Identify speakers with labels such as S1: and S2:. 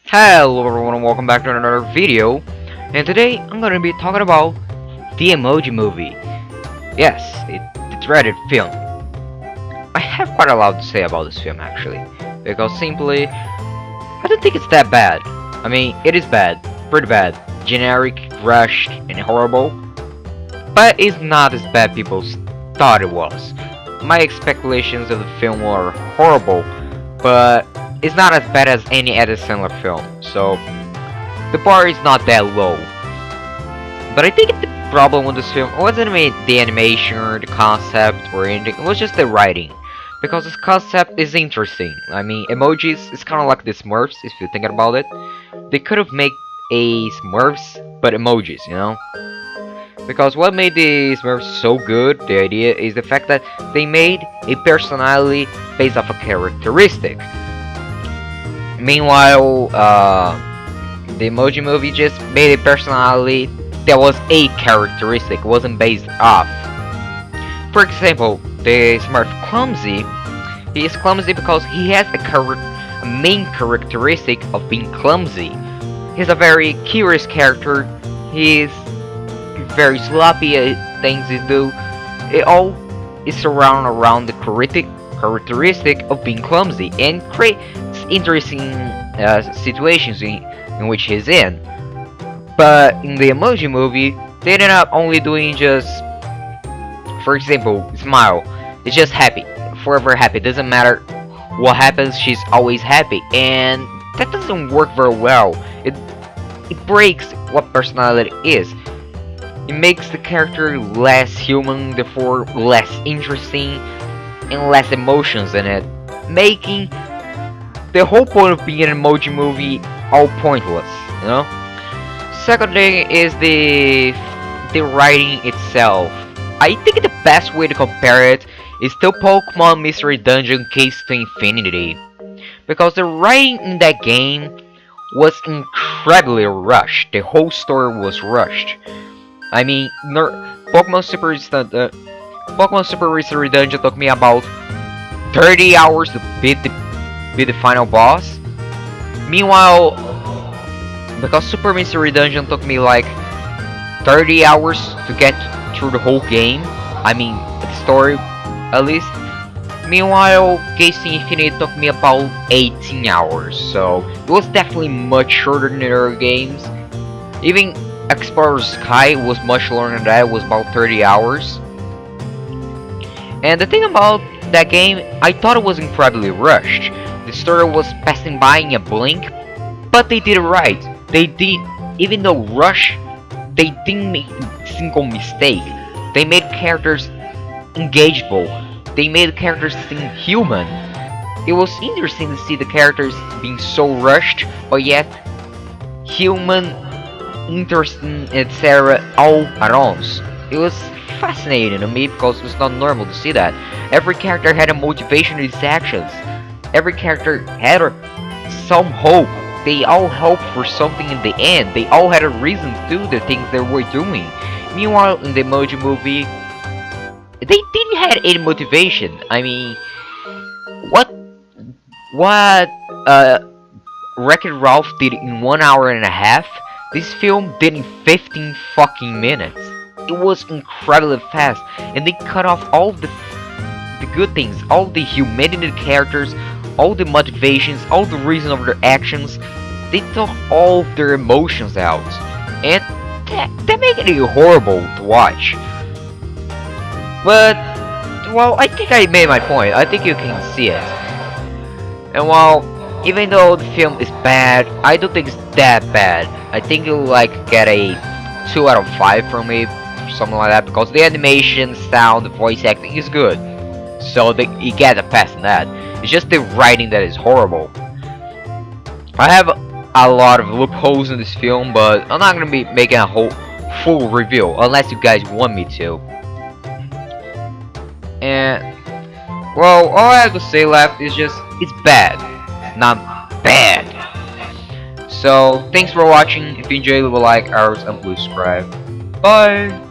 S1: Hello everyone and welcome back to another video. And today I'm gonna be talking about the Emoji movie. Yes, the dreaded film. I have quite a lot to say about this film actually, because simply I don't think it's that bad. I mean, it is bad, pretty bad, generic, rushed, and horrible, but it's not as bad people thought it was. My expectations of the film were horrible, but it's not as bad as any Adam Sandler film, so the bar is not that low. But I think the problem with this film wasn't the animation or the concept or anything, it was just the writing. Because this concept is interesting. I mean, emojis is kind of like the Smurfs, if you're thinking about it. They could have made a Smurfs, but emojis, you know? Because what made the Smurfs so good, the idea, is the fact that they made a personality based off a characteristic. Meanwhile, the Emoji movie just made a personality that was a characteristic, wasn't based off. For example, the Smurf Clumsy, he is clumsy because he has a main characteristic of being clumsy. He's a very curious character, he's very sloppy at things he do. It all is surrounded around the characteristic of being clumsy and creates interesting situations in which he's in. But in the Emoji movie, they ended up only doing just, for example, smile. It's just happy, forever happy. Doesn't matter what happens, she's always happy, and that doesn't work very well. It breaks what personality is. It makes the character less human, therefore less interesting, and less emotions in it, making the whole point of being an Emoji movie all pointless, you know? Second thing is the writing itself. I think the best way to compare it is to Pokemon Mystery Dungeon Case to Infinity, because the writing in that game was incredibly rushed. The whole story was rushed. I mean, Pokemon Super Mystery Dungeon took me about 30 hours to beat the final boss. Meanwhile, because Super Mystery Dungeon took me like 30 hours to get through the whole game, I mean the story at least. Meanwhile, Case to Infinity took me about 18 hours, so it was definitely much shorter than the other games. Even Explorer Sky was much longer than that, it was about 30 hours. And the thing about that game, I thought it was incredibly rushed. The story was passing by in a blink, but they did it right. They did, even though rushed, they didn't make a single mistake. They made characters engageable. They made characters seem human. It was interesting to see the characters being so rushed, but yet human, interesting, etc. all at once. It was fascinating to me because it's not normal to see that. Every character had a motivation in his actions. Every character had some hope. They all hoped for something in the end. They all had a reason to do the things they were doing. Meanwhile, in the Emoji movie, they didn't have any motivation. I mean, what Wreck-It Ralph did in 1 hour and a half, this film did in 15 fucking minutes. It was incredibly fast, and they cut off all the good things, all the humanity of the characters, all the motivations, all the reason of their actions. They took all of their emotions out, and that made it horrible to watch. But, well, I think I made my point. I think you can see it. And while, even though the film is bad, I don't think it's that bad. I think it'll like get a 2 out of 5 from me, something like that, because the animation, sound, the voice acting is good. So you get a pass on that. It's just the writing that is horrible. I have a lot of loopholes in this film, but I'm not gonna be making a full review unless you guys want me to. And well, all I have to say left is just it's bad, not bad. So thanks for watching. If you enjoyed, leave a like, ours, and subscribe. Bye.